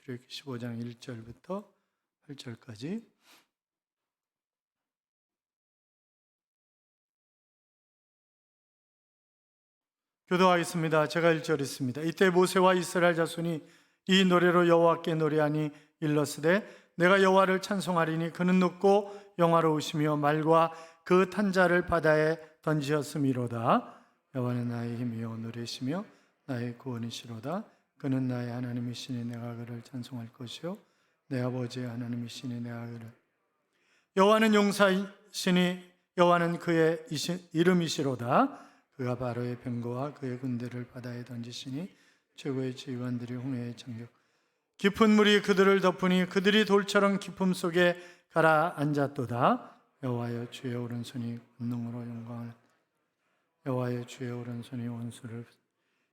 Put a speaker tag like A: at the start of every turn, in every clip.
A: 출애굽기 15장 1절부터 8절까지. 교도하겠습니다. 제가 1절 있습니다. 이때 모세와 이스라엘 자손이 이 노래로 여호와께 노래하니 일러스되 내가 여호와를 찬송하리니 그는 높고 영화로우시며 말과 그 탄자를 바다에 던지었음이로다. 여호와는 나의 힘이요 노래시며 나의 구원이시로다. 그는 나의 하나님이시니 내가 그를 찬송할 것이요 내 아버지의 하나님이시니 내가 그를. 여호와는 용사이시니 여호와는 그의 이름이시로다. 그가 바로의 병거와 그의 군대를 바다에 던지시니 최고의 지휘관들이 홍해에 착륙. 깊은 물이 그들을 덮으니 그들이 돌처럼 깊음 속에 가라앉았도다. 여호와여 주의 오른손이 권능으로 영광을. 여호와여 주의 오른손이 원수를.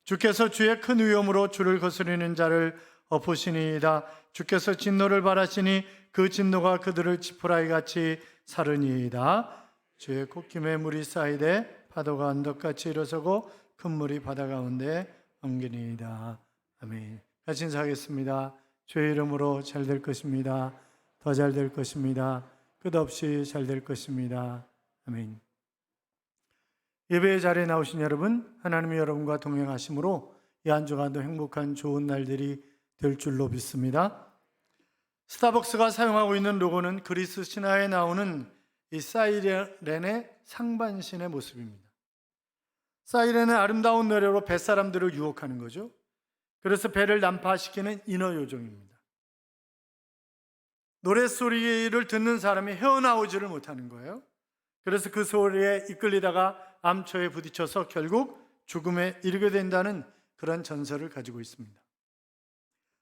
A: 주께서 주의 큰 위엄으로 주를 거스리는 자를 엎으시니이다. 주께서 진노를 발하시니 그 진노가 그들을 지푸라기 같이 사르니이다. 주의 콧김에 물이 쌓이되 파도가 언덕같이 일어서고 큰 물이 바다 가운데 엉기니이다. 아멘. 같이 인사하겠습니다. 주의 이름으로 잘 될 것입니다. 더 잘 될 것입니다. 끝없이 잘 될 것입니다. 아멘. 예배의 자리에 나오신 여러분, 하나님이 여러분과 동행하심으로 이 한 주간도 행복한 좋은 날들이 될 줄로 믿습니다. 스타벅스가 사용하고 있는 로고는 그리스 신화에 나오는 이 사이렌의 상반신의 모습입니다. 사이렌은 아름다운 노래로 뱃사람들을 유혹하는 거죠. 그래서 배를 난파시키는 인어 요정입니다. 노랫소리를 듣는 사람이 헤어나오지를 못하는 거예요. 그래서 그 소리에 이끌리다가 암초에 부딪혀서 결국 죽음에 이르게 된다는 그런 전설을 가지고 있습니다.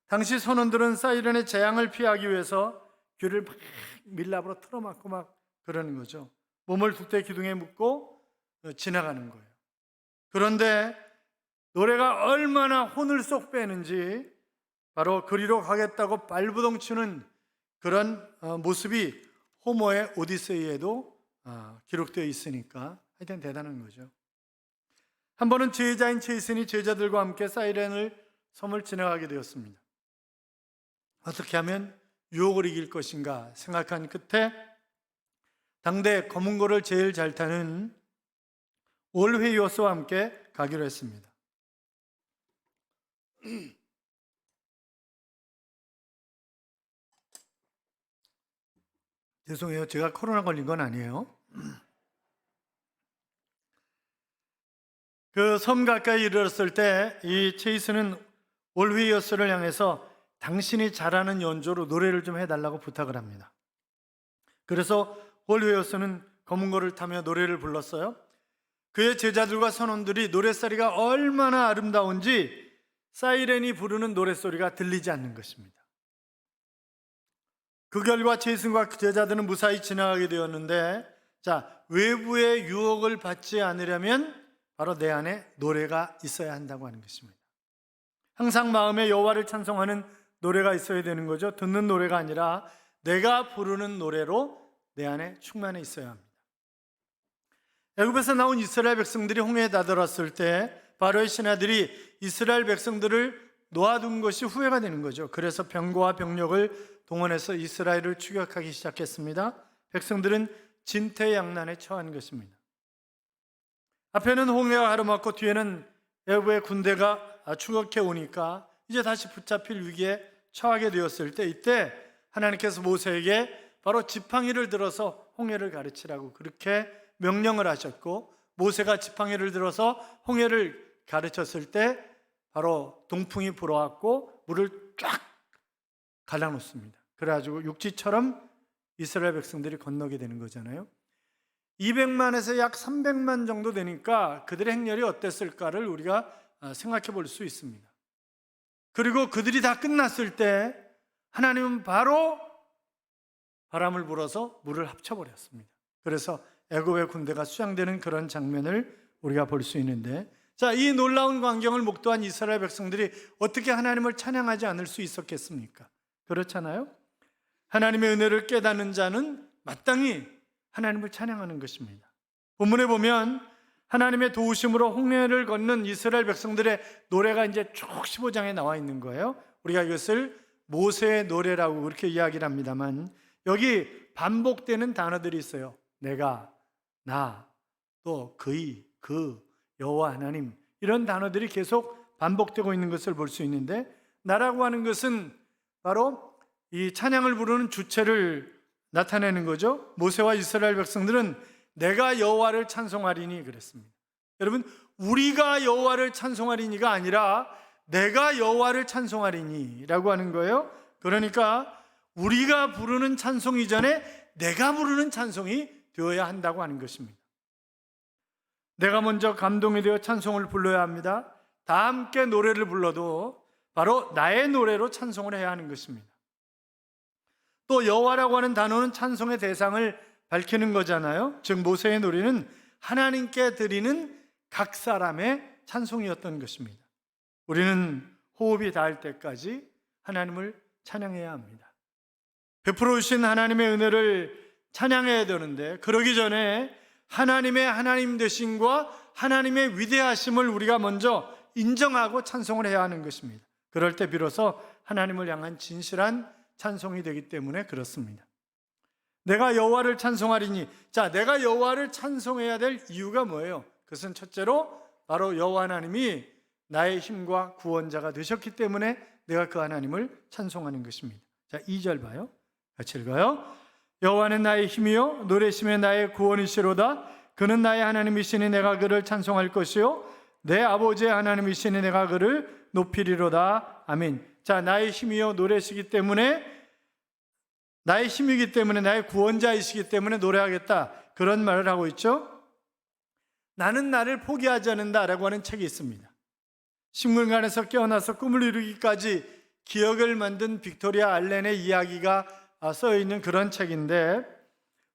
A: 당시 선원들은 사이렌의 재앙을 피하기 위해서 귀를 막 밀랍으로 틀어막고 막 그러는 거죠. 몸을 두때 기둥에 묶고 지나가는 거예요. 그런데 노래가 얼마나 혼을 쏙 빼는지 바로 그리로 가겠다고 발부동치는 그런 모습이 호모의 오디세이에도 기록되어 있으니까 하여튼 대단한 거죠. 한 번은 제자인 체이슨이 제자들과 함께 사이렌을 섬을 지나가게 되었습니다. 어떻게 하면 유혹을 이길 것인가 생각한 끝에 당대 검은고를 제일 잘 타는 올회이오스와 함께 가기로 했습니다. 죄송해요. 제가 코로나 걸린 건 아니에요. 그 섬 가까이 이르렀을 때 이 체이스는 올회이오스를 향해서 당신이 잘하는 연주로 노래를 좀 해달라고 부탁을 합니다. 그래서 올회이오스는 검은고를 타며 노래를 불렀어요. 그의 제자들과 선원들이 노랫소리가 얼마나 아름다운지 사이렌이 부르는 노랫소리가 들리지 않는 것입니다. 그 결과 체이슨과 그 제자들은 무사히 지나가게 되었는데, 외부의 유혹을 받지 않으려면 바로 내 안에 노래가 있어야 한다고 하는 것입니다. 항상 마음에 여호와를 찬송하는 노래가 있어야 되는 거죠. 듣는 노래가 아니라 내가 부르는 노래로 내 안에 충만해 있어야 합니다. 애굽에서 나온 이스라엘 백성들이 홍해에 다다랐을 때 바로의 신하들이 이스라엘 백성들을 놓아둔 것이 후회가 되는 거죠. 그래서 병거와 병력을 동원해서 이스라엘을 추격하기 시작했습니다. 백성들은 진퇴양난에 처한 것입니다. 앞에는 홍해가 가로막고 뒤에는 애굽의 군대가 추격해 오니까 이제 다시 붙잡힐 위기에 처하게 되었을 때, 이때 하나님께서 모세에게 바로 지팡이를 들어서 홍해를 가르치라고 그렇게 명령을 하셨고, 모세가 지팡이를 들어서 홍해를 가르쳤을 때 바로 동풍이 불어왔고 물을 쫙 갈라놓습니다. 그래가지고 육지처럼 이스라엘 백성들이 건너게 되는 거잖아요. 200만에서 약 300만 정도 되니까 그들의 행렬이 어땠을까를 우리가 생각해 볼 수 있습니다. 그리고 그들이 다 끝났을 때 하나님은 바로 바람을 불어서 물을 합쳐버렸습니다. 그래서 애굽의 군대가 수장되는 그런 장면을 우리가 볼 수 있는데, 이 놀라운 광경을 목도한 이스라엘 백성들이 어떻게 하나님을 찬양하지 않을 수 있었겠습니까? 그렇잖아요. 하나님의 은혜를 깨닫는 자는 마땅히 하나님을 찬양하는 것입니다. 본문에 보면 하나님의 도우심으로 홍해를 걷는 이스라엘 백성들의 노래가 이제 쭉 15장에 나와 있는 거예요. 우리가 이것을 모세의 노래라고 그렇게 이야기를 합니다만 여기 반복되는 단어들이 있어요. 내가, 나, 또 그의, 그, 여호와 하나님, 이런 단어들이 계속 반복되고 있는 것을 볼 수 있는데, 나라고 하는 것은 바로 이 찬양을 부르는 주체를 나타내는 거죠. 모세와 이스라엘 백성들은 내가 여호와를 찬송하리니 그랬습니다. 여러분, 우리가 여호와를 찬송하리니가 아니라 내가 여호와를 찬송하리니 라고 하는 거예요. 그러니까 우리가 부르는 찬송 이전에 내가 부르는 찬송이 되어야 한다고 하는 것입니다. 내가 먼저 감동이 되어 찬송을 불러야 합니다. 다 함께 노래를 불러도 바로 나의 노래로 찬송을 해야 하는 것입니다. 또 여호와라고 하는 단어는 찬송의 대상을 밝히는 거잖아요. 즉 모세의 노래는 하나님께 드리는 각 사람의 찬송이었던 것입니다. 우리는 호흡이 닿을 때까지 하나님을 찬양해야 합니다. 베풀어 주신 하나님의 은혜를 찬양해야 되는데, 그러기 전에 하나님의 하나님 되심과 하나님의 위대하심을 우리가 먼저 인정하고 찬송을 해야 하는 것입니다. 그럴 때 비로소 하나님을 향한 진실한 찬송이 되기 때문에 그렇습니다. 내가 여호와를 찬송하리니, 자, 내가 여호와를 찬송해야 될 이유가 뭐예요? 그것은 첫째로 바로 여호와 하나님이 나의 힘과 구원자가 되셨기 때문에 내가 그 하나님을 찬송하는 것입니다. 자, 2절 봐요. 같이 읽어요. 여호와는 나의 힘이요 노래심에 나의 구원이시로다. 그는 나의 하나님이시니 내가 그를 찬송할 것이요 내 아버지의 하나님이시니 내가 그를 높이리로다. 아멘. 자, 나의 힘이요 노래시기 때문에, 나의 힘이기 때문에, 나의 구원자이시기 때문에 노래하겠다, 그런 말을 하고 있죠. 나는 나를 포기하지 않는다라고 하는 책이 있습니다. 식물관에서 깨어나서 꿈을 이루기까지 기억을 만든 빅토리아 알렌의 이야기가 써 있는 그런 책인데,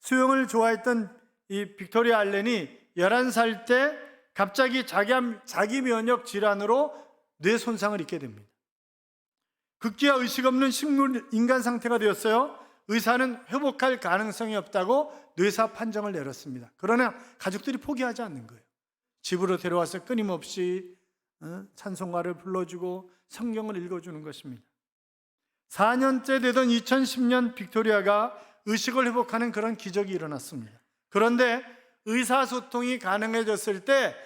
A: 수영을 좋아했던 이 빅토리아 알렌이 11살 때 갑자기 자기 면역 질환으로 뇌 손상을 입게 됩니다. 극기와 의식 없는 식물 인간 상태가 되었어요. 의사는 회복할 가능성이 없다고 뇌사 판정을 내렸습니다. 그러나 가족들이 포기하지 않는 거예요. 집으로 데려와서 끊임없이 찬송가를 불러주고 성경을 읽어주는 것입니다. 4년째 되던 2010년 빅토리아가 의식을 회복하는 그런 기적이 일어났습니다. 그런데 의사소통이 가능해졌을 때,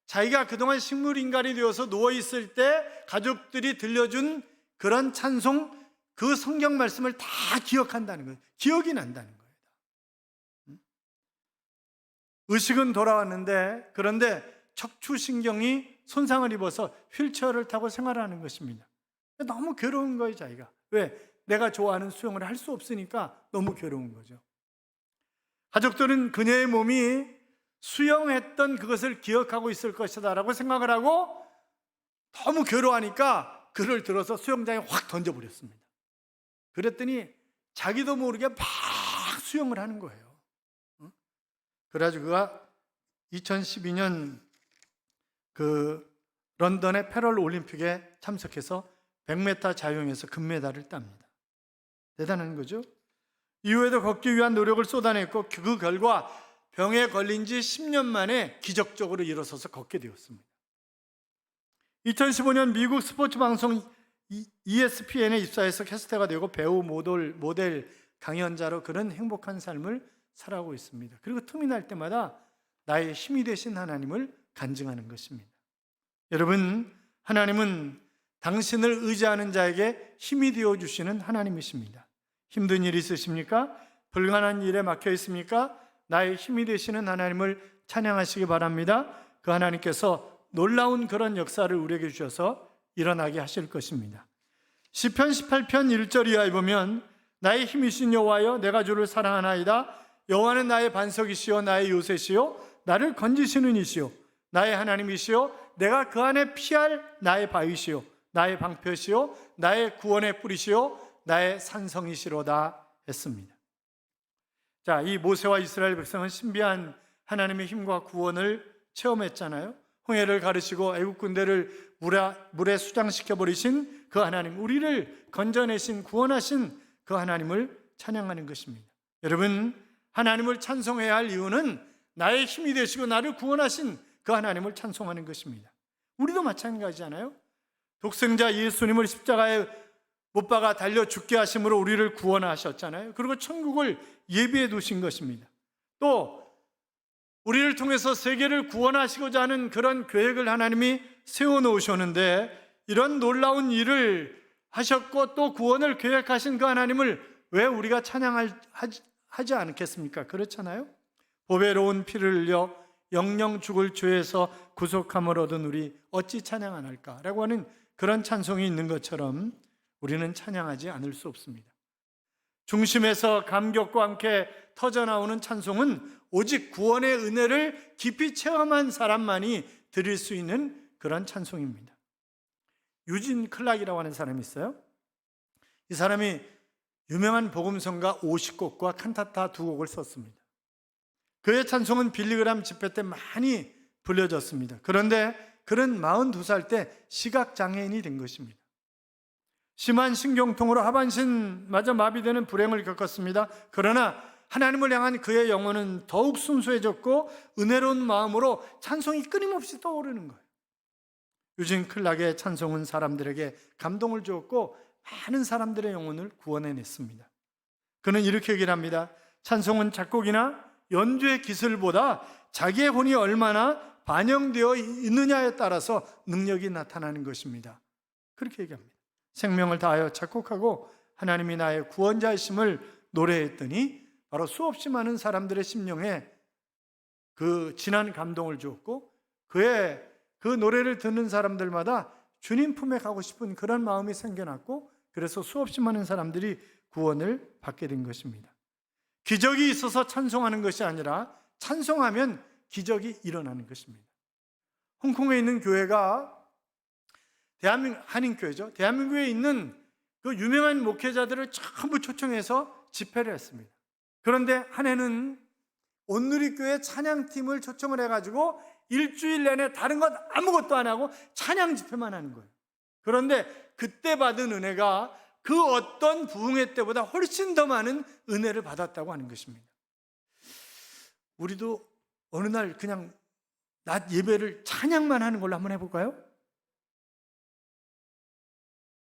A: 자기가 그동안 식물인간이 되어서 누워있을 때 가족들이 들려준 그런 찬송, 그 성경 말씀을 다 기억한다는 거예요. 기억이 난다는 거예요. 의식은 돌아왔는데, 그런데 척추신경이 손상을 입어서 휠체어를 타고 생활하는 것입니다. 너무 괴로운 거예요, 자기가. 왜? 내가 좋아하는 수영을 할 수 없으니까 너무 괴로운 거죠. 가족들은 그녀의 몸이 수영했던 그것을 기억하고 있을 것이다 라고 생각을 하고, 너무 괴로워하니까 그를 들어서 수영장에 확 던져버렸습니다. 그랬더니 자기도 모르게 막 수영을 하는 거예요. 그래가지고 그가 2012년 그 런던의 패럴 올림픽에 참석해서 100m 자유형에서 금메달을 땁니다. 대단한 거죠. 이후에도 걷기 위한 노력을 쏟아냈고, 그 결과 병에 걸린 지 10년 만에 기적적으로 일어서서 걷게 되었습니다. 2015년 미국 스포츠 방송 ESPN에 입사해서 캐스터가 되고 배우, 모델, 강연자로 그런 행복한 삶을 살아가고 있습니다. 그리고 틈이 날 때마다 나의 힘이 되신 하나님을 간증하는 것입니다. 여러분, 하나님은 당신을 의지하는 자에게 힘이 되어주시는 하나님이십니다. 힘든 일 있으십니까? 불가능한 일에 막혀 있습니까? 나의 힘이 되시는 하나님을 찬양하시기 바랍니다. 그 하나님께서 놀라운 그런 역사를 우리에게 주셔서 일어나게 하실 것입니다. 시편 18편 1절 이하에 보면, 나의 힘이신 여호와여 내가 주를 사랑하나이다. 여호와는 나의 반석이시요 나의 요새시요 나를 건지시는 이시요 나의 하나님이시요 내가 그 안에 피할 나의 바위시요 나의 방패시요 나의 구원의 뿌리시요 나의 산성이시로다 했습니다. 자, 이 모세와 이스라엘 백성은 신비한 하나님의 힘과 구원을 체험했잖아요. 홍해를 가르시고 애국 군대를 물에 수장시켜 버리신 그 하나님, 우리를 건져내신 구원하신 그 하나님을 찬양하는 것입니다. 여러분, 하나님을 찬송해야 할 이유는 나의 힘이 되시고 나를 구원하신 그 하나님을 찬송하는 것입니다. 우리도 마찬가지잖아요. 독생자 예수님을 십자가에 못 박아 달려 죽게 하심으로 우리를 구원하셨잖아요. 그리고 천국을 예비해 두신 것입니다. 또 우리를 통해서 세계를 구원하시고자 하는 그런 계획을 하나님이 세워놓으셨는데, 이런 놀라운 일을 하셨고 또 구원을 계획하신 그 하나님을 왜 우리가 찬양하지 않겠습니까? 그렇잖아요. 보배로운 피를 흘려 영영 죽을 죄에서 구속함을 얻은 우리 어찌 찬양 안 할까라고 하는 그런 찬송이 있는 것처럼 우리는 찬양하지 않을 수 없습니다. 중심에서 감격과 함께 터져나오는 찬송은 오직 구원의 은혜를 깊이 체험한 사람만이 드릴 수 있는 그런 찬송입니다. 유진 클락이라고 하는 사람이 있어요. 이 사람이 유명한 복음성가 50곡과 칸타타 2곡을 썼습니다. 그의 찬송은 빌리그람 집회 때 많이 불려졌습니다. 그런데 그는 42살 때 시각장애인이 된 것입니다. 심한 신경통으로 하반신마저 마비되는 불행을 겪었습니다. 그러나 하나님을 향한 그의 영혼은 더욱 순수해졌고 은혜로운 마음으로 찬송이 끊임없이 떠오르는 거예요. 유진 클락의 찬송은 사람들에게 감동을 주었고 많은 사람들의 영혼을 구원해냈습니다. 그는 이렇게 얘기를 합니다. 찬송은 작곡이나 연주의 기술보다 자기의 혼이 얼마나 반영되어 있느냐에 따라서 능력이 나타나는 것입니다. 그렇게 얘기합니다. 생명을 다하여 작곡하고 하나님이 나의 구원자이심을 노래했더니 바로 수없이 많은 사람들의 심령에 그 진한 감동을 주었고, 그의 그 노래를 듣는 사람들마다 주님 품에 가고 싶은 그런 마음이 생겨났고, 그래서 수없이 많은 사람들이 구원을 받게 된 것입니다. 기적이 있어서 찬송하는 것이 아니라 찬송하면 기적이 일어나는 것입니다. 홍콩에 있는 교회가 한인교회죠. 대한민국에 있는 그 유명한 목회자들을 전부 초청해서 집회를 했습니다. 그런데 한 해는 온누리교회 찬양팀을 초청을 해가지고 일주일 내내 다른 것 아무것도 안 하고 찬양 집회만 하는 거예요. 그런데 그때 받은 은혜가 그 어떤 부흥회 때보다 훨씬 더 많은 은혜를 받았다고 하는 것입니다. 우리도 어느 날 그냥 낮 예배를 찬양만 하는 걸로 한번 해볼까요?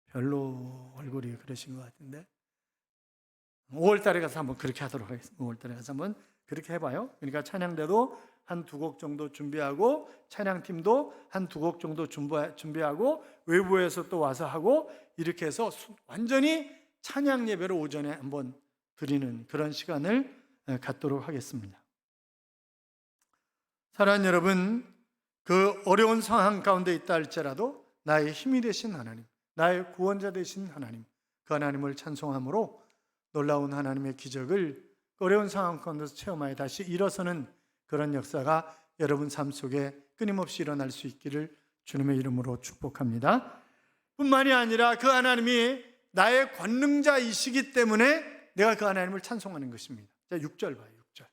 A: 별로 얼굴이 그러신 것 같은데 5월 달에 가서 한번 그렇게 하도록 하겠습니다. 5월 달에 가서 한번 그렇게 해봐요. 그러니까 찬양대도 한 2곡 정도 준비하고 찬양팀도 한 2곡 정도 준비하고 외부에서 또 와서 하고 이렇게 해서 완전히 찬양 예배를 오전에 한번 드리는 그런 시간을 갖도록 하겠습니다. 사랑하는 여러분, 그 어려운 상황 가운데 있다 할지라도 나의 힘이 되신 하나님, 나의 구원자 되신 하나님, 그 하나님을 찬송함으로 놀라운 하나님의 기적을 어려운 상황 가운데서 체험하여 다시 일어서는 그런 역사가 여러분 삶 속에 끊임없이 일어날 수 있기를 주님의 이름으로 축복합니다. 뿐만이 아니라 그 하나님이 나의 권능자이시기 때문에 내가 그 하나님을 찬송하는 것입니다. 자, 6절 봐요. 6절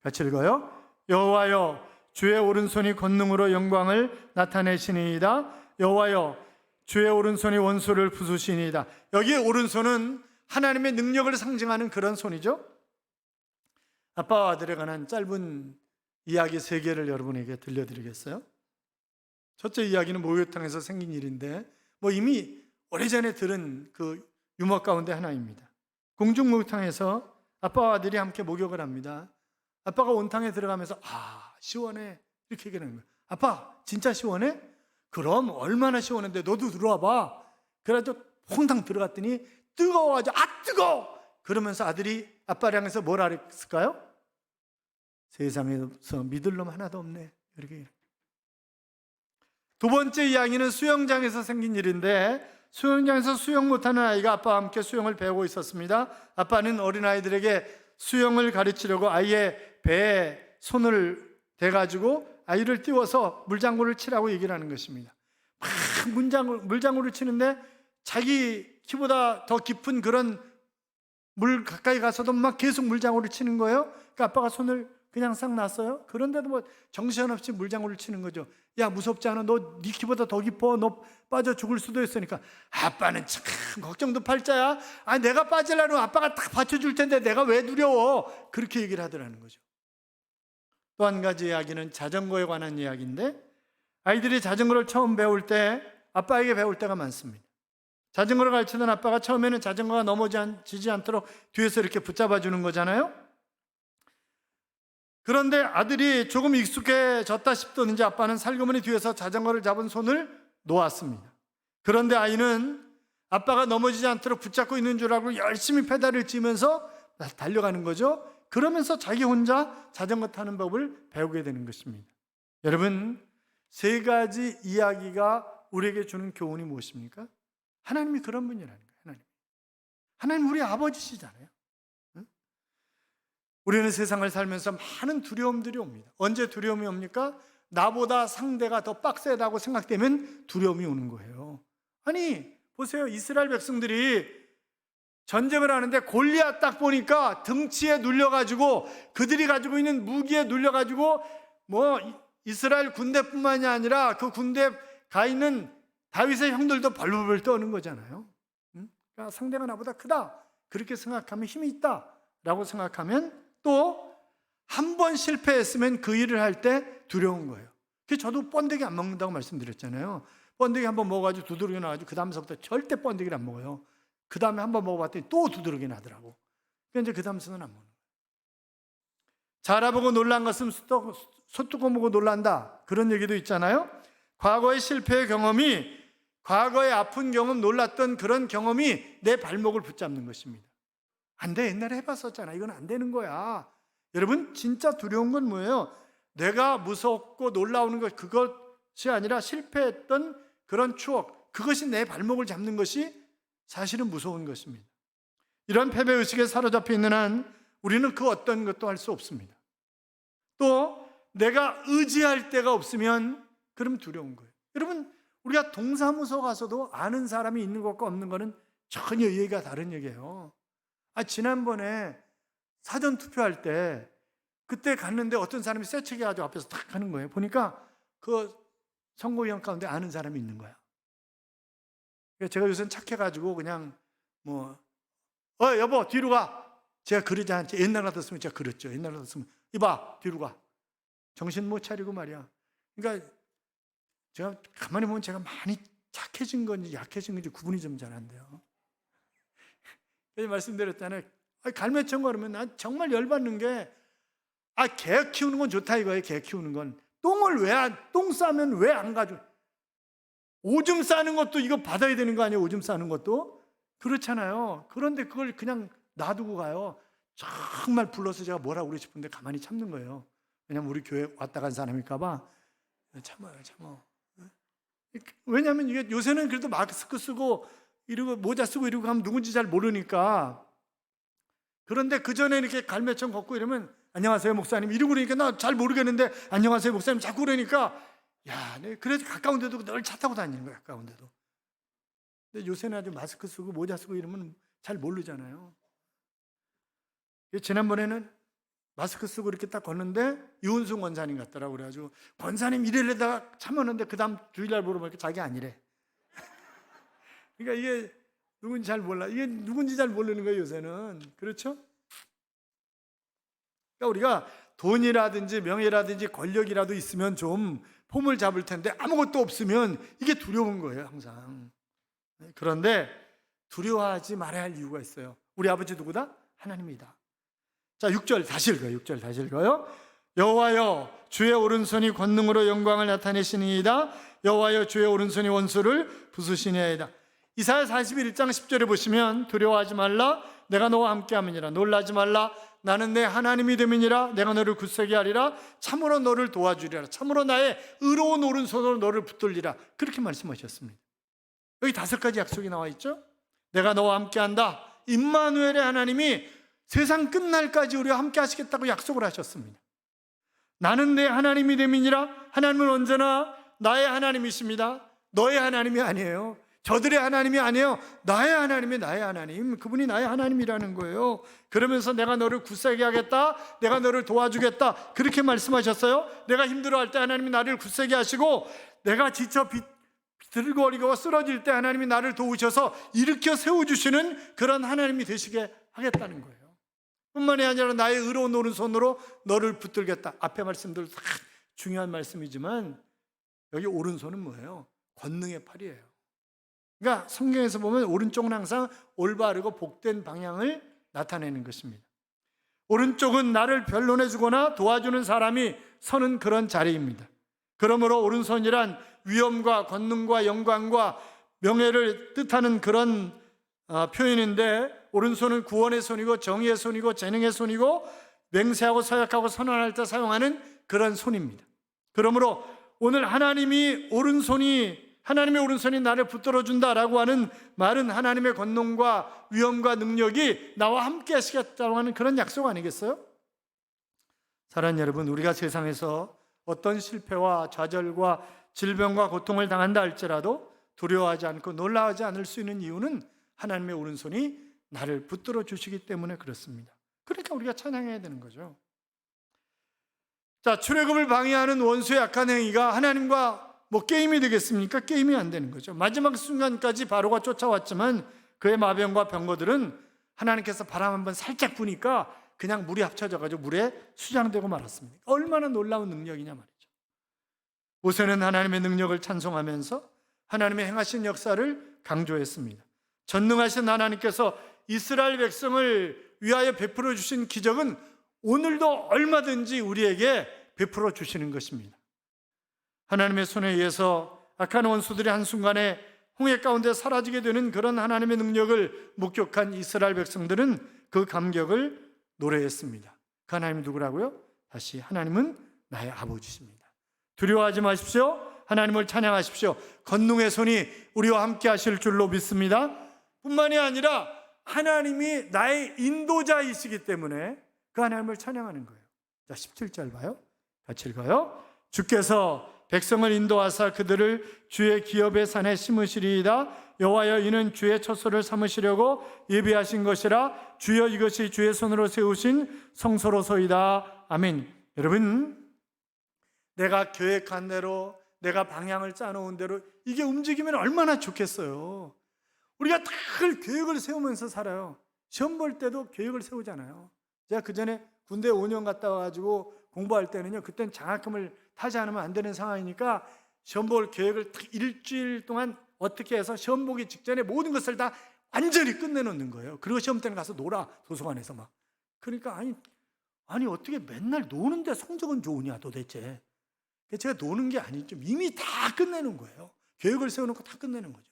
A: 같이 읽어요. 여호와여 주의 오른손이 권능으로 영광을 나타내시니이다. 여호와여 주의 오른손이 원수를 부수시니이다. 여기에 오른손은 하나님의 능력을 상징하는 그런 손이죠. 아빠와 아들에 관한 짧은 이야기 3개를 여러분에게 들려드리겠어요. 첫째 이야기는 목욕탕에서 생긴 일인데 이미 오래전에 들은 그 유머 가운데 하나입니다. 공중 목욕탕에서 아빠와 아들이 함께 목욕을 합니다. 아빠가 온탕에 들어가면서 시원해 이렇게 얘기하는 거예요. 아빠 진짜 시원해? 그럼 얼마나 시원한데 너도 들어와 봐. 그래가지고 퐁당 들어갔더니 뜨거워가지고 뜨거워! 그러면서 아들이 아빠를 향해서 뭐라 그랬을까요? 세상에서 믿을 놈 하나도 없네. 이렇게. 두 번째 이야기는 수영장에서 생긴 일인데 수영장에서 수영 못하는 아이가 아빠와 함께 수영을 배우고 있었습니다. 아빠는 어린아이들에게 수영을 가르치려고 아이의 배에 손을 대가지고 아이를 띄워서 물장구를 치라고 얘기를 하는 것입니다. 막 물장구를 치는데 자기 키보다 더 깊은 그런 물 가까이 가서도 막 계속 물장구를 치는 거예요. 그러니까 아빠가 손을 그냥 싹 놨어요. 그런데도 정신없이 물장구를 치는 거죠. 야 무섭지 않아? 너 네 키보다 더 깊어. 너 빠져 죽을 수도 있으니까. 아빠는 참 걱정도 팔자야. 내가 빠지려면 아빠가 딱 받쳐줄 텐데 내가 왜 두려워? 그렇게 얘기를 하더라는 거죠. 또 한 가지 이야기는 자전거에 관한 이야기인데 아이들이 자전거를 처음 배울 때 아빠에게 배울 때가 많습니다. 자전거를 가르치던 아빠가 처음에는 자전거가 넘어지지 않도록 뒤에서 이렇게 붙잡아 주는 거잖아요. 그런데 아들이 조금 익숙해졌다 싶더니 아빠는 살그머니 뒤에서 자전거를 잡은 손을 놓았습니다. 그런데 아이는 아빠가 넘어지지 않도록 붙잡고 있는 줄 알고 열심히 페달을 찌면서 달려가는 거죠. 그러면서 자기 혼자 자전거 타는 법을 배우게 되는 것입니다. 여러분, 세 가지 이야기가 우리에게 주는 교훈이 무엇입니까? 하나님이 그런 분이라는 거예요. 하나님 우리 아버지시잖아요. 우리는 세상을 살면서 많은 두려움들이 옵니다. 언제 두려움이 옵니까? 나보다 상대가 더 빡세다고 생각되면 두려움이 오는 거예요. 아니 보세요, 이스라엘 백성들이 전쟁을 하는데 골리앗 딱 보니까 등치에 눌려가지고 그들이 가지고 있는 무기에 눌려가지고 이스라엘 군대뿐만이 아니라 그 군대에 가 있는 다윗의 형들도 벌벌 떠는 거잖아요. 그러니까 상대가 나보다 크다 그렇게 생각하면 힘이 있다라고 생각하면 또 한 번 실패했으면 그 일을 할 때 두려운 거예요. 그래서 저도 번데기 안 먹는다고 말씀드렸잖아요. 번데기 한번 먹어가지고 두드러기 나가지고 그 다음서부터 절대 번데기를 안 먹어요. 그 다음에 한번 먹어봤더니 또 두드러기 나더라고. 그러니까 이제 그 다음서는 안 먹는 거예요. 자라보고 놀란 것은 소뚜껑 보고 놀란다, 그런 얘기도 있잖아요. 과거의 실패의 경험이, 과거의 아픈 경험, 놀랐던 그런 경험이 내 발목을 붙잡는 것입니다. 안 돼, 옛날에 해봤었잖아, 이건 안 되는 거야. 여러분, 진짜 두려운 건 뭐예요? 내가 무섭고 놀라우는 것, 그것이 아니라 실패했던 그런 추억, 그것이 내 발목을 잡는 것이 사실은 무서운 것입니다. 이런 패배의식에 사로잡혀 있는 한 우리는 그 어떤 것도 할 수 없습니다. 또 내가 의지할 데가 없으면 그럼 두려운 거예요. 여러분, 우리가 동사무소 가서도 아는 사람이 있는 것과 없는 것은 전혀 얘기가 다른 얘기예요. 지난번에 사전 투표할 때 그때 갔는데 어떤 사람이 쇠책이 가지고 앞에서 탁 하는 거예요. 보니까 그 선거위원 가운데 아는 사람이 있는 거야. 제가 요새는 착해가지고 그냥 여보 뒤로 가. 제가 그러지 않지. 옛날 같았으면 제가 그랬죠. 옛날 같았으면 이봐 뒤로 가. 정신 못 차리고 말이야. 그러니까 제가 가만히 보면 제가 많이 착해진 건지 약해진 건지 구분이 좀 잘 안 돼요. 말씀드렸잖아요. 갈매청 걸으면 난 정말 열받는 게, 개 키우는 건 좋다 이거예요. 개 키우는 건 똥 싸면 왜 안 가져? 오줌 싸는 것도 이거 받아야 되는 거 아니에요? 오줌 싸는 것도 그렇잖아요. 그런데 그걸 그냥 놔두고 가요. 정말 불러서 제가 뭐라고 그러고 싶은데 가만히 참는 거예요. 왜냐면 우리 교회 왔다 간 사람일까 봐 참아요. 왜냐면 이게 요새는 그래도 마스크 쓰고 이러고 모자 쓰고 이러고 하면 누군지 잘 모르니까. 그런데 그 전에 이렇게 갈매청 걷고 이러면 안녕하세요 목사님 이러고 그러니까 나 잘 모르겠는데 안녕하세요 목사님 자꾸 그러니까 그래도 가까운 데도 늘 차 타고 다니는 거야. 가까운 데도. 근데 요새는 아주 마스크 쓰고 모자 쓰고 이러면 잘 모르잖아요. 지난번에는 마스크 쓰고 이렇게 딱 걷는데 유은숙 원사님 같더라고. 그래가지고 권사님 이래려다가 참았는데 그 다음 주일날 물어보니까 자기 아니래. 그러니까 이게 누군지 잘 몰라. 이게 누군지 잘 모르는 거예요 요새는. 그렇죠? 그러니까 우리가 돈이라든지 명예라든지 권력이라도 있으면 좀 폼을 잡을 텐데 아무것도 없으면 이게 두려운 거예요 항상. 그런데 두려워하지 말아야 할 이유가 있어요. 우리 아버지 누구다? 하나님이다. 자 6절 다시 읽어요. 여호와여 주의 오른손이 권능으로 영광을 나타내시니이다. 여호와여 주의 오른손이 원수를 부수시니이다. 이사야 41장 10절에 보시면 두려워하지 말라 내가 너와 함께함이니라. 놀라지 말라 나는 내 하나님이 됨이니라. 내가 너를 굳세게 하리라. 참으로 너를 도와주리라. 참으로 나의 의로운 오른손으로 너를 붙들리라. 그렇게 말씀하셨습니다. 여기 5가지 약속이 나와 있죠. 내가 너와 함께한다. 임마누엘의 하나님이 세상 끝날까지 우리와 함께 하시겠다고 약속을 하셨습니다. 나는 내 하나님이 됨이니라. 하나님은 언제나 나의 하나님이십니다. 너의 하나님이 아니에요. 저들의 하나님이 아니에요. 나의 하나님이 나의 하나님. 그분이 나의 하나님이라는 거예요. 그러면서 내가 너를 굳세게 하겠다. 내가 너를 도와주겠다. 그렇게 말씀하셨어요. 내가 힘들어할 때 하나님이 나를 굳세게 하시고 내가 지쳐 비틀거리고 쓰러질 때 하나님이 나를 도우셔서 일으켜 세워주시는 그런 하나님이 되시게 하겠다는 거예요. 뿐만이 아니라 나의 의로운 오른손으로 너를 붙들겠다. 앞에 말씀들 다 중요한 말씀이지만 여기 오른손은 뭐예요? 권능의 팔이에요. 그러니까 성경에서 보면 오른쪽은 항상 올바르고 복된 방향을 나타내는 것입니다. 오른쪽은 나를 변론해 주거나 도와주는 사람이 서는 그런 자리입니다. 그러므로 오른손이란 위엄과 권능과 영광과 명예를 뜻하는 그런 표현인데, 오른손은 구원의 손이고 정의의 손이고 재능의 손이고 맹세하고 서약하고 선언할 때 사용하는 그런 손입니다. 그러므로 오늘 하나님의 오른손이 나를 붙들어 준다라고 하는 말은 하나님의 권능과 위엄과 능력이 나와 함께 하시겠다고 하는 그런 약속 아니겠어요? 사랑하는 여러분, 우리가 세상에서 어떤 실패와 좌절과 질병과 고통을 당한다 할지라도 두려워하지 않고 놀라워하지 않을 수 있는 이유는 하나님의 오른손이 나를 붙들어 주시기 때문에 그렇습니다. 그러니까 우리가 찬양해야 되는 거죠. 자, 출애굽을 방해하는 원수의 악한 행위가 하나님과 게임이 되겠습니까? 게임이 안 되는 거죠. 마지막 순간까지 바로가 쫓아왔지만 그의 마병과 병거들은 하나님께서 바람 한번 살짝 부니까 그냥 물이 합쳐져가지고 물에 수장되고 말았습니다. 얼마나 놀라운 능력이냐 말이죠. 모세는 하나님의 능력을 찬송하면서 하나님의 행하신 역사를 강조했습니다. 전능하신 하나님께서 이스라엘 백성을 위하여 베풀어 주신 기적은 오늘도 얼마든지 우리에게 베풀어 주시는 것입니다. 하나님의 손에 의해서 악한 원수들이 한순간에 홍해 가운데 사라지게 되는 그런 하나님의 능력을 목격한 이스라엘 백성들은 그 감격을 노래했습니다. 그 하나님이 누구라고요? 다시 하나님은 나의 아버지십니다. 두려워하지 마십시오. 하나님을 찬양하십시오. 권능의 손이 우리와 함께 하실 줄로 믿습니다. 뿐만이 아니라 하나님이 나의 인도자이시기 때문에 그 하나님을 찬양하는 거예요. 자, 17절 봐요. 같이 읽어요. 주께서 백성을 인도하사 그들을 주의 기업의 산에 심으시리이다. 여호와여, 이는 주의 처소를 삼으시려고 예비하신 것이라. 주여, 이것이 주의 손으로 세우신 성소로소이다. 아멘. 여러분, 내가 계획한 대로, 내가 방향을 짜놓은 대로 이게 움직이면 얼마나 좋겠어요. 우리가 늘 계획을 세우면서 살아요. 시험 볼 때도 계획을 세우잖아요. 제가 그전에 군대 5년 갔다 와가지고 공부할 때는요, 그때는 장학금을 타지 않으면 안 되는 상황이니까 시험 볼 계획을 일주일 동안 어떻게 해서 시험 보기 직전에 모든 것을 다 완전히 끝내놓는 거예요. 그리고 시험 때는 가서 놀아, 도서관에서 막. 그러니까 아니 어떻게 맨날 노는데 성적은 좋으냐 도대체. 제가 노는 게 아니죠. 이미 다 끝내는 거예요. 계획을 세워놓고 다 끝내는 거죠.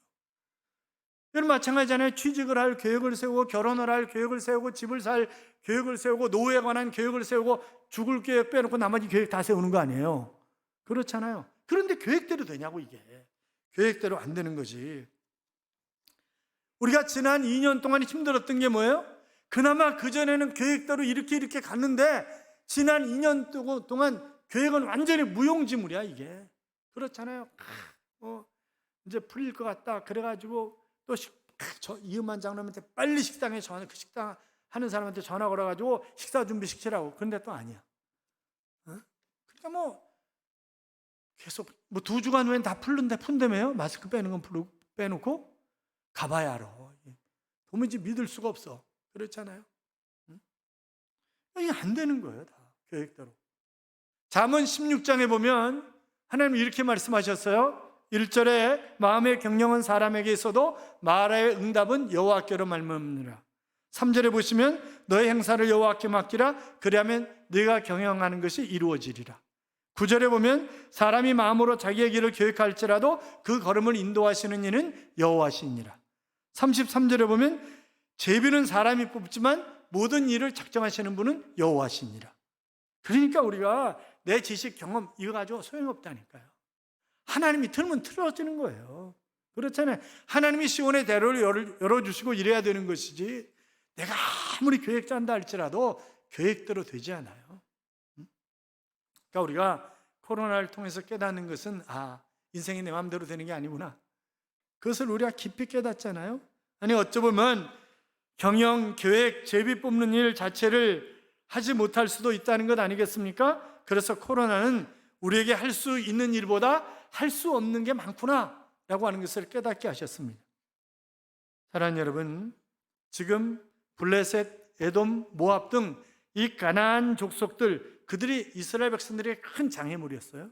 A: 여러분, 마찬가지잖아요. 취직을 할 계획을 세우고, 결혼을 할 계획을 세우고, 집을 살 계획을 세우고, 노후에 관한 계획을 세우고, 죽을 계획 빼놓고 나머지 계획 다 세우는 거 아니에요? 그렇잖아요. 그런데 계획대로 되냐고. 이게 계획대로 안 되는 거지. 우리가 지난 2년 동안 힘들었던 게 뭐예요? 그나마 그전에는 계획대로 이렇게 갔는데 지난 2년 동안 계획은 완전히 무용지물이야 이게. 그렇잖아요. 이제 풀릴 것 같다 그래가지고 또 이음만 장로한테 빨리 식당에 전화, 그 식당 하는 사람한테 전화 걸어가지고 식사 준비 시키라고. 그런데 또 아니야. 그러니까 계속 2주간 후엔 다 푼다며요. 마스크 빼는 건 빼놓고 가봐야 알아. 도무지 믿을 수가 없어. 그렇잖아요. 이게 안 되는 거예요. 다 계획대로. 잠언 16장에 보면 하나님이 이렇게 말씀하셨어요. 1절에 마음의 경영은 사람에게 있어도 말의 응답은 여호와께로 말미암느니라. 3절에 보시면 너의 행사를 여호와께 맡기라. 그리하면 네가 경영하는 것이 이루어지리라. 9절에 보면 사람이 마음으로 자기의 길을 계획할지라도 그 걸음을 인도하시는 이는 여호와시니라. 33절에 보면 제비는 사람이 뽑지만 모든 일을 작정하시는 분은 여호와시니라. 그러니까 우리가 내 지식, 경험 이거 가지고 소용없다니까요. 하나님이 틀면 틀어지는 거예요. 그렇잖아요. 하나님이 시온의 대로를 열어주시고 이래야 되는 것이지 내가 아무리 계획 짠다 할지라도 계획대로 되지 않아요. 그러니까 우리가 코로나를 통해서 깨닫는 것은 인생이 내 마음대로 되는 게 아니구나. 그것을 우리가 깊이 깨닫잖아요. 아니 어쩌면 경영, 계획, 제비 뽑는 일 자체를 하지 못할 수도 있다는 것 아니겠습니까? 그래서 코로나는 우리에게 할 수 있는 일보다 할 수 없는 게 많구나 라고 하는 것을 깨닫게 하셨습니다. 사랑하는 여러분, 지금 블레셋, 에돔, 모압 등 이 가나안 족속들, 그들이 이스라엘 백성들의 큰 장애물이었어요.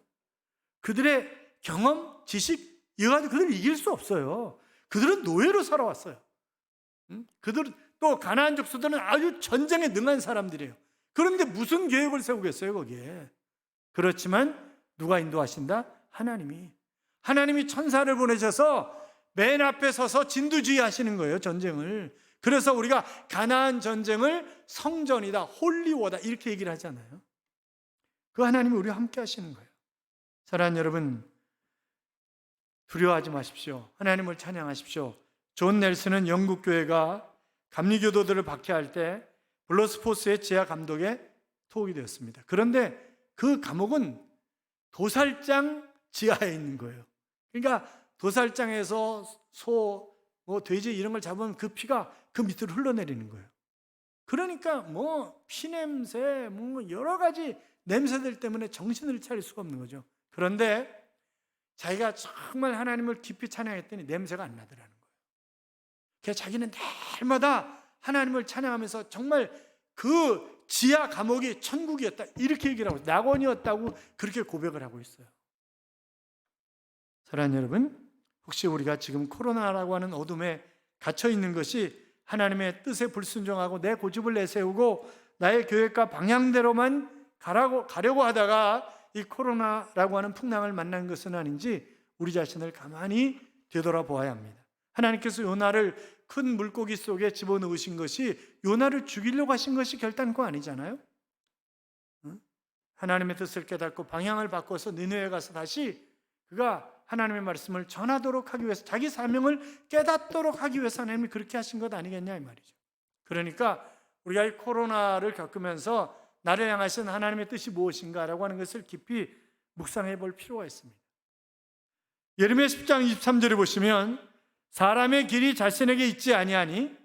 A: 그들의 경험, 지식 이거 가지고 그들을 이길 수 없어요. 그들은 노예로 살아왔어요. 그들은 또 가나안 족속들은 아주 전쟁에 능한 사람들이에요. 그런데 무슨 계획을 세우겠어요 거기에. 그렇지만 누가 인도하신다? 하나님이 천사를 보내셔서 맨 앞에 서서 진두지휘하시는 거예요, 전쟁을. 그래서 우리가 가나안 전쟁을 성전이다, 홀리워다 이렇게 얘기를 하잖아요. 그 하나님이 우리와 함께 하시는 거예요. 사랑하는 여러분, 두려워하지 마십시오. 하나님을 찬양하십시오. 존 넬슨은 영국 교회가 감리교도들을 박해할 때 블러스포스의 지하 감독에 투옥이 되었습니다. 그런데 그 감옥은 도살장 지하에 있는 거예요. 그러니까 도살장에서 소, 돼지 이런 걸 잡으면 그 피가 그 밑으로 흘러내리는 거예요. 그러니까 피냄새, 여러 가지 냄새들 때문에 정신을 차릴 수가 없는 거죠. 그런데 자기가 정말 하나님을 깊이 찬양했더니 냄새가 안 나더라는 거예요. 그래서 자기는 날마다 하나님을 찬양하면서 정말 그 지하 감옥이 천국이었다 이렇게 얘기를 하고 낙원이었다고 그렇게 고백을 하고 있어요. 사랑하는 여러분, 혹시 우리가 지금 코로나라고 하는 어둠에 갇혀 있는 것이 하나님의 뜻에 불순종하고 내 고집을 내세우고 나의 계획과 방향대로만 가려고 하다가 이 코로나라고 하는 풍랑을 만난 것은 아닌지 우리 자신을 가만히 되돌아보아야 합니다. 하나님께서 요나를 큰 물고기 속에 집어넣으신 것이 요나를 죽이려고 하신 것이 결단코 아니잖아요. 하나님의 뜻을 깨닫고 방향을 바꿔서 니느웨에 가서 다시 그가 하나님의 말씀을 전하도록 하기 위해서 자기 사명을 깨닫도록 하기 위해서 하나님이 그렇게 하신 것 아니겠냐 이 말이죠. 그러니까 우리가 이 코로나를 겪으면서 나를 향하신 하나님의 뜻이 무엇인가라고 하는 것을 깊이 묵상해 볼 필요가 있습니다. 예레미야 10장 23절에 보시면 사람의 길이 자신에게 있지 아니하니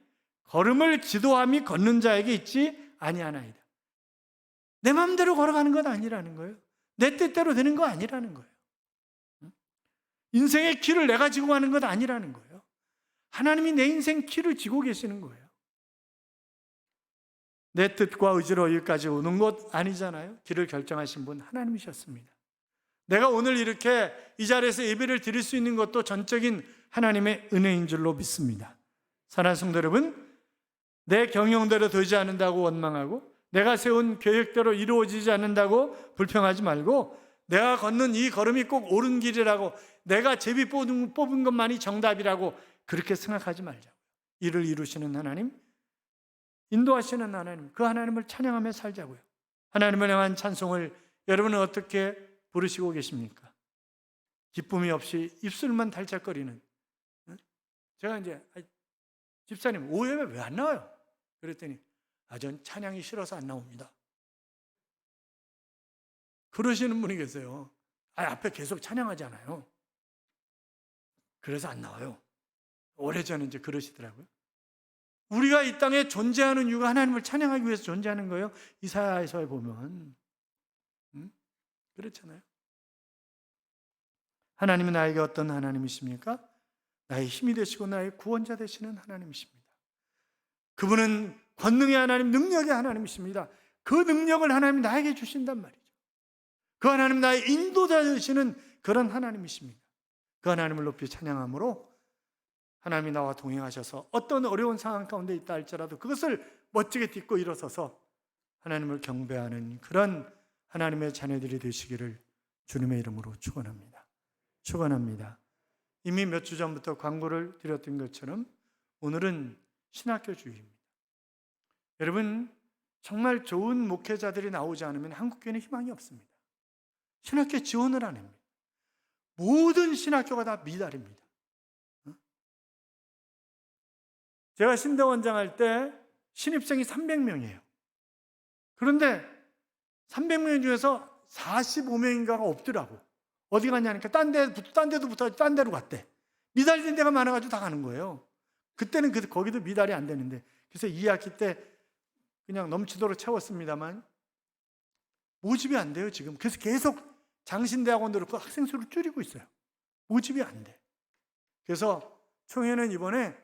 A: 걸음을 지도함이 걷는 자에게 있지 아니하나이다. 내 마음대로 걸어가는 것 아니라는 거예요. 내 뜻대로 되는 거 아니라는 거예요. 인생의 길을 내가 지고 가는 것 아니라는 거예요. 하나님이 내 인생 길을 지고 계시는 거예요. 내 뜻과 의지로 여기까지 오는 것 아니잖아요. 길을 결정하신 분 하나님이셨습니다. 내가 오늘 이렇게 이 자리에서 예배를 드릴 수 있는 것도 전적인 하나님의 은혜인 줄로 믿습니다. 사랑하는 성도 여러분, 내 경영대로 되지 않는다고 원망하고 내가 세운 계획대로 이루어지지 않는다고 불평하지 말고 내가 걷는 이 걸음이 꼭 옳은 길이라고 내가 제비 뽑은 것만이 정답이라고 그렇게 생각하지 말자고요. 이를 이루시는 하나님, 인도하시는 하나님, 그 하나님을 찬양하며 살자고요. 하나님을 향한 찬송을 여러분은 어떻게 부르시고 계십니까? 기쁨이 없이 입술만 달짝거리는. 제가 이제 집사님 5예배 왜 안 나와요? 그랬더니 전 찬양이 싫어서 안 나옵니다. 그러시는 분이 계세요. 앞에 계속 찬양하잖아요. 그래서 안 나와요. 오래전에 이제 그러시더라고요. 우리가 이 땅에 존재하는 이유가 하나님을 찬양하기 위해서 존재하는 거예요. 이사야에서 보면 그렇잖아요. 하나님은 나에게 어떤 하나님이십니까? 나의 힘이 되시고 나의 구원자 되시는 하나님이십니다. 그분은 권능의 하나님, 능력의 하나님이십니다. 그 능력을 하나님이 나에게 주신단 말이죠. 그 하나님 나의 인도자 되시는 그런 하나님이십니다. 그 하나님을 높이 찬양함으로 하나님이 나와 동행하셔서 어떤 어려운 상황 가운데 있다 할지라도 그것을 멋지게 딛고 일어서서 하나님을 경배하는 그런 하나님의 자녀들이 되시기를 주님의 이름으로 축원합니다. 축원합니다. 이미 몇 주 전부터 광고를 드렸던 것처럼 오늘은 신학교 주일입니다. 여러분, 정말 좋은 목회자들이 나오지 않으면 한국교회는 희망이 없습니다. 신학교에 지원을 안 합니다. 모든 신학교가 다 미달입니다. 제가 신대원장 할 때 신입생이 300명이에요. 그런데 300명 중에서 45명인가가 없더라고. 어디 갔냐니까 딴 데도 붙어 딴 데로 갔대. 미달된 데가 많아가지고 다 가는 거예요. 그때는 거기도 미달이 안 되는데 그래서 2학기 때 그냥 넘치도록 채웠습니다만 모집이 안 돼요 지금. 그래서 계속 장신대학원도 그렇고 학생 수를 줄이고 있어요. 모집이 안 돼. 그래서 총회는 이번에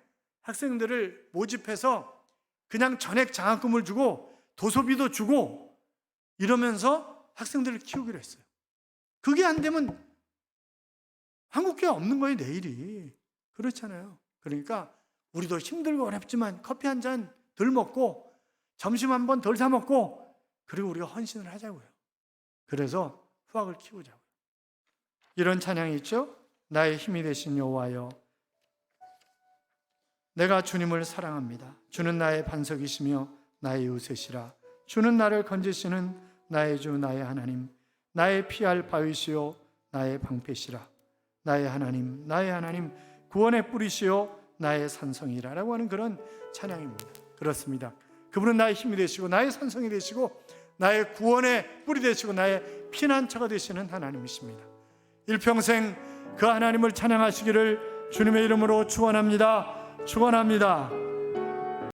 A: 학생들을 모집해서 그냥 전액 장학금을 주고 도서비도 주고 이러면서 학생들을 키우기로 했어요. 그게 안 되면 한국교회 없는 거예요 내일이. 그렇잖아요. 그러니까 우리도 힘들고 어렵지만 커피 한 잔 덜 먹고 점심 한 번 덜 사 먹고 그리고 우리가 헌신을 하자고요. 그래서 후학을 키우자고요. 이런 찬양이 있죠. 나의 힘이 되신 여호와여, 내가 주님을 사랑합니다. 주는 나의 반석이시며 나의 요새시라. 주는 나를 건지시는 나의 주 나의 하나님, 나의 피할 바위시요 나의 방패시라. 나의 하나님, 나의 하나님, 구원의 뿌리시요 나의 산성이라 라고 하는 그런 찬양입니다. 그렇습니다. 그분은 나의 힘이 되시고 나의 산성이 되시고 나의 구원의 뿌리 되시고 나의 피난처가 되시는 하나님이십니다. 일평생 그 하나님을 찬양하시기를 주님의 이름으로 축원합니다. 축원합니다.